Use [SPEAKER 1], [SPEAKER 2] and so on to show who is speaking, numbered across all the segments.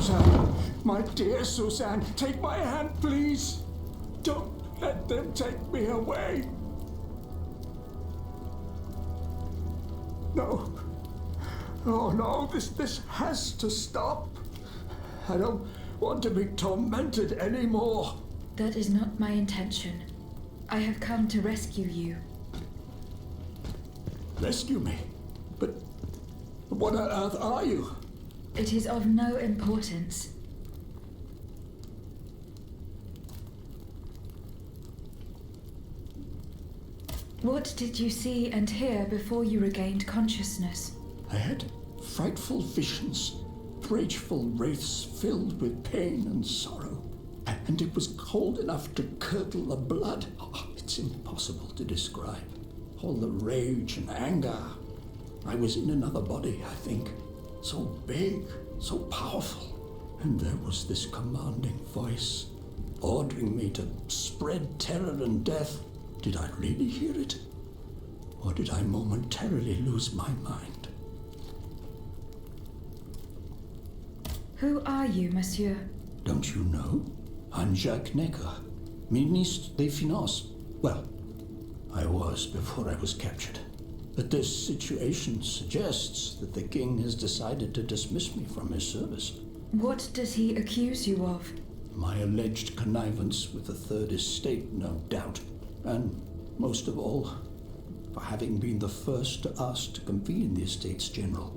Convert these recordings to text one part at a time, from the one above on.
[SPEAKER 1] Suzanne, my dear Suzanne, take my hand, please. Don't let them take me away. No. Oh no, this has to stop. I don't want to be tormented anymore.
[SPEAKER 2] That is not my intention. I have come to rescue you.
[SPEAKER 1] Rescue me? But what on earth are you?
[SPEAKER 2] It is of no importance. What did you see and hear before you regained consciousness?
[SPEAKER 1] I had frightful visions, rageful wraiths filled with pain and sorrow. And it was cold enough to curdle the blood. Oh, it's impossible to describe. All the rage and anger. I was in another body, I think. So big, so powerful. And there was this commanding voice, ordering me to spread terror and death. Did I really hear it? Or did I momentarily lose my mind?
[SPEAKER 2] Who are you, monsieur?
[SPEAKER 1] Don't you know? I'm Jacques Necker, Ministre des Finances. Well, I was before I was captured. But this situation suggests that the king has decided to dismiss me from his service.
[SPEAKER 2] What does he accuse you of?
[SPEAKER 1] My alleged connivance with the Third Estate, no doubt. And most of all, for having been the first to ask to convene the Estates General.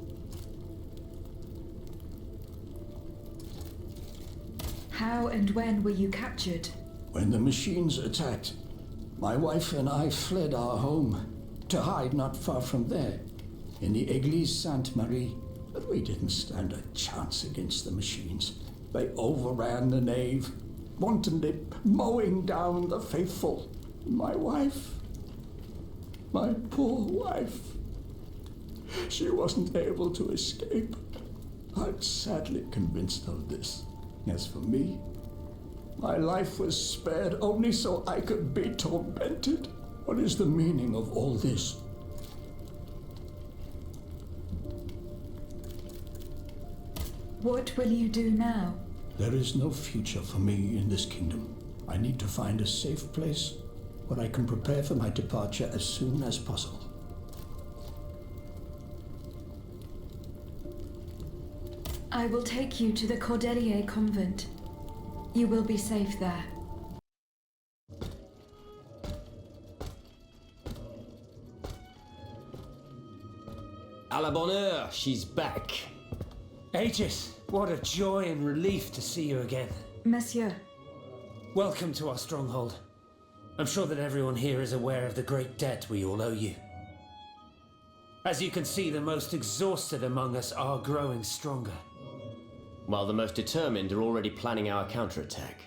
[SPEAKER 2] How and when were you captured?
[SPEAKER 1] When the machines attacked, my wife and I fled our home to hide not far from there, in the Église Sainte-Marie. But we didn't stand a chance against the machines. They overran the nave, wantonly mowing down the faithful. My wife, my poor wife, she wasn't able to escape. I'm sadly convinced of this. As for me, my life was spared only so I could be tormented. What is the meaning of all this?
[SPEAKER 2] What will you do now?
[SPEAKER 1] There is no future for me in this kingdom. I need to find a safe place where I can prepare for my departure as soon as possible.
[SPEAKER 2] I will take you to the Cordelier convent. You will be safe there.
[SPEAKER 3] À la bonne heure, she's back.
[SPEAKER 4] Aegis, what a joy and relief to see you again.
[SPEAKER 2] Monsieur,
[SPEAKER 4] Welcome to our stronghold. I'm sure that everyone here is aware of the great debt we all owe you. As you can see, the most exhausted among us are growing stronger.
[SPEAKER 3] While the most determined are already planning our counterattack.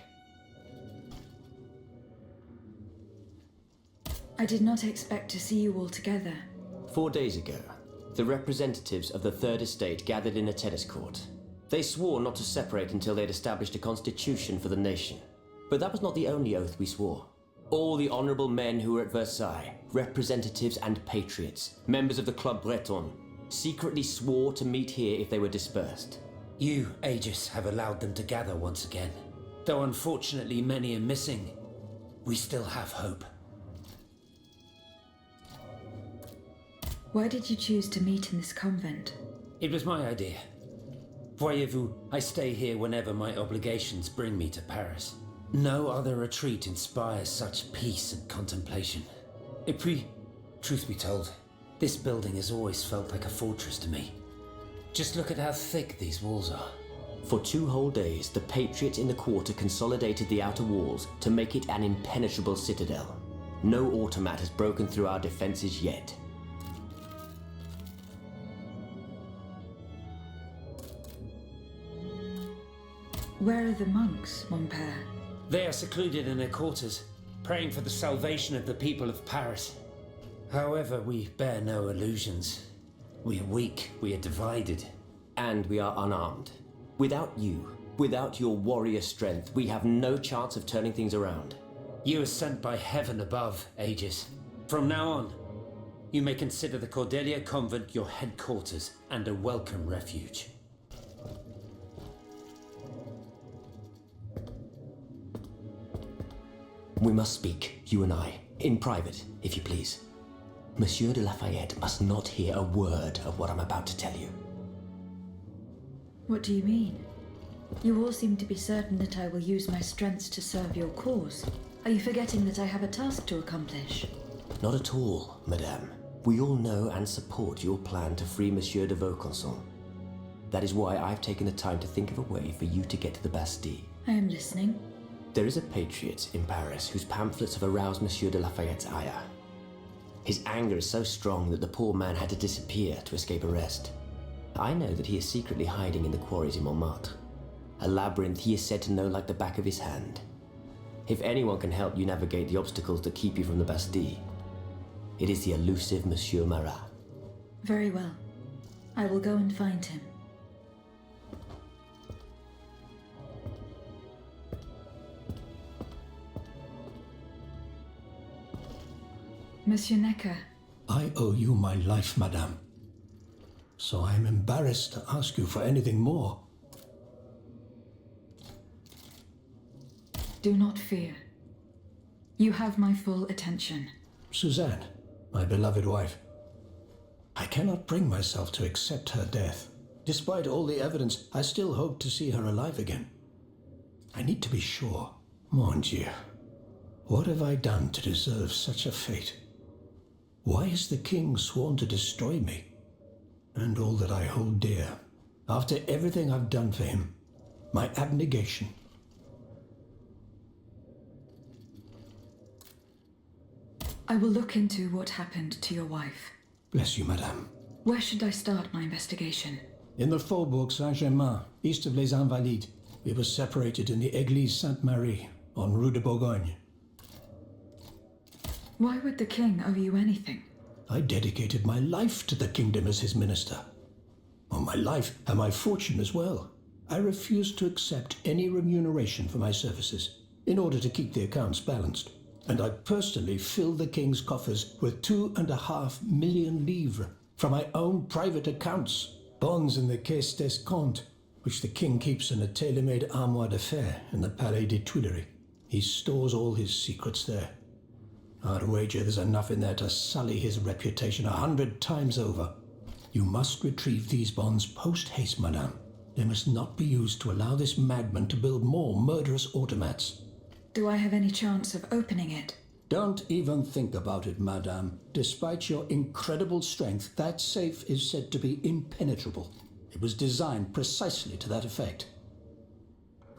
[SPEAKER 2] I did not expect to see you all together.
[SPEAKER 3] 4 days ago, the representatives of the Third Estate gathered in a tennis court. They swore not to separate until they'd established a constitution for the nation. But that was not the only oath we swore. All the honorable men who were at Versailles, representatives and patriots, members of the Club Breton, secretly swore to meet here if they were dispersed.
[SPEAKER 4] You, Aegis, have allowed them to gather once again. Though unfortunately many are missing, we still have hope.
[SPEAKER 2] Why did you choose to meet in this convent?
[SPEAKER 4] It was my idea. Voyez-vous, I stay here whenever my obligations bring me to Paris. No other retreat inspires such peace and contemplation. Et puis, truth be told, this building has always felt like a fortress to me. Just look at how thick these walls are.
[SPEAKER 3] For 2 whole days, the patriots in the quarter consolidated the outer walls to make it an impenetrable citadel. No automat has broken through our defenses yet.
[SPEAKER 2] Where are the monks, mon père?
[SPEAKER 4] They are secluded in their quarters, praying for the salvation of the people of Paris. However, we bear no illusions. We are weak, we are divided.
[SPEAKER 3] And we are unarmed. Without you, without your warrior strength, we have no chance of turning things around.
[SPEAKER 4] You are sent by heaven above, Aegis. From now on, you may consider the Cordelier convent your headquarters and a welcome refuge.
[SPEAKER 3] We must speak, you and I, in private, if you please. Monsieur de Lafayette must not hear a word of what I'm about to tell you.
[SPEAKER 2] What do you mean? You all seem to be certain that I will use my strengths to serve your cause. Are you forgetting that I have a task to accomplish?
[SPEAKER 3] Not at all, madame. We all know and support your plan to free Monsieur de Vaucanson. That is why I've taken the time to think of a way for you to get to the Bastille.
[SPEAKER 2] I am listening.
[SPEAKER 3] There is a patriot in Paris whose pamphlets have aroused Monsieur de Lafayette's ire. His anger is so strong that the poor man had to disappear to escape arrest. I know that he is secretly hiding in the quarries in Montmartre, a labyrinth he is said to know like the back of his hand. If anyone can help you navigate the obstacles that keep you from the Bastille, it is the elusive Monsieur Marat.
[SPEAKER 2] Very well. I will go and find him. Monsieur Necker.
[SPEAKER 1] I owe you my life, madame. So I am embarrassed to ask you for anything more.
[SPEAKER 2] Do not fear. You have my full attention.
[SPEAKER 1] Suzanne, my beloved wife. I cannot bring myself to accept her death. Despite all the evidence, I still hope to see her alive again. I need to be sure. Mon Dieu, what have I done to deserve such a fate? Why has the king sworn to destroy me? And all that I hold dear, after everything I've done for him, my abnegation.
[SPEAKER 2] I will look into what happened to your wife.
[SPEAKER 1] Bless you, madame.
[SPEAKER 2] Where should I start my investigation?
[SPEAKER 1] In the Faubourg Saint-Germain, east of Les Invalides, we were separated in the Église Sainte-Marie, on Rue de Bourgogne.
[SPEAKER 2] Why would the king owe you anything?
[SPEAKER 1] I dedicated my life to the kingdom as his minister. Oh, my life and my fortune as well. I refused to accept any remuneration for my services in order to keep the accounts balanced. And I personally filled the king's coffers with 2.5 million livres from my own private accounts, bonds in the Caisse d'Escompte, which the king keeps in a tailor-made armoire de fer in the Palais des Tuileries. He stores all his secrets there. I'd wager there's enough in there to sully his reputation 100 times over. You must retrieve these bonds post-haste, madame. They must not be used to allow this madman to build more murderous automats.
[SPEAKER 2] Do I have any chance of opening it?
[SPEAKER 1] Don't even think about it, madame. Despite your incredible strength, that safe is said to be impenetrable. It was designed precisely to that effect.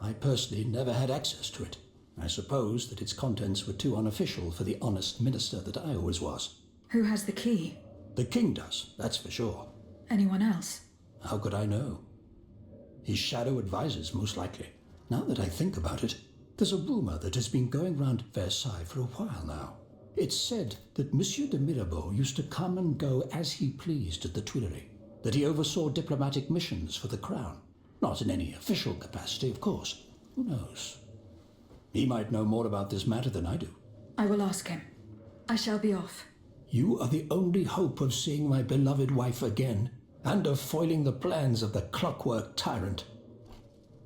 [SPEAKER 1] I personally never had access to it. I suppose that its contents were too unofficial for the honest minister that I always was.
[SPEAKER 2] Who has the key?
[SPEAKER 1] The king does, that's for sure.
[SPEAKER 2] Anyone else?
[SPEAKER 1] How could I know? His shadow advisors, most likely. Now that I think about it, there's a rumor that has been going round Versailles for a while now. It's said that Monsieur de Mirabeau used to come and go as he pleased at the Tuileries, that he oversaw diplomatic missions for the crown. Not in any official capacity, of course. Who knows? He might know more about this matter than I do.
[SPEAKER 2] I will ask him. I shall be off.
[SPEAKER 1] You are the only hope of seeing my beloved wife again, and of foiling the plans of the clockwork tyrant.